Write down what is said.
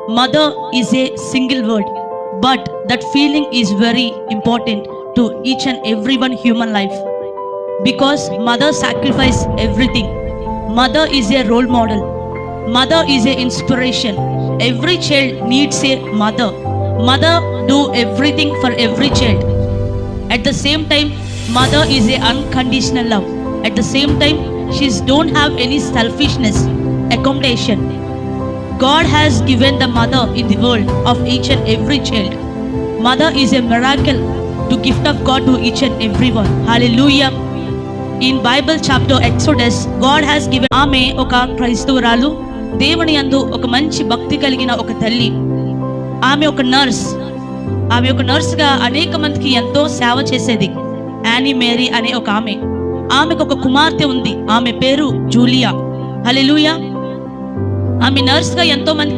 Mother is a single word, but that feeling is very important to each and everyone human life, because mother sacrifice everything. Mother is a role model. Mother is a inspiration. Every child needs a mother. Mother do everything for every child. At the same time, mother is a unconditional love. At the same time, she don't have any selfishness, accommodation. God has given the mother in the world of each and every child. Mother is a miracle to gift of God to each and everyone. Hallelujah. In Bible chapter Exodus, God has given ఆమె ఒక క్రైస్తవురాలు, దేవుని యందు ఒక మంచి భక్తి కలిగిన ఒక తల్లి. ఆమె ఒక నర్స్. ఆమె ఒక నర్స్గా అనేక మందికి ఎంతో సేవ చేసేది. యానీ మేరీ అనే ఒక ఆమెకు ఒక కుమార్తె ఉంది. ఆమె పేరు జూలియా. హల్లెలూయా. ఆమె నర్స్గా ఎంతో మందికి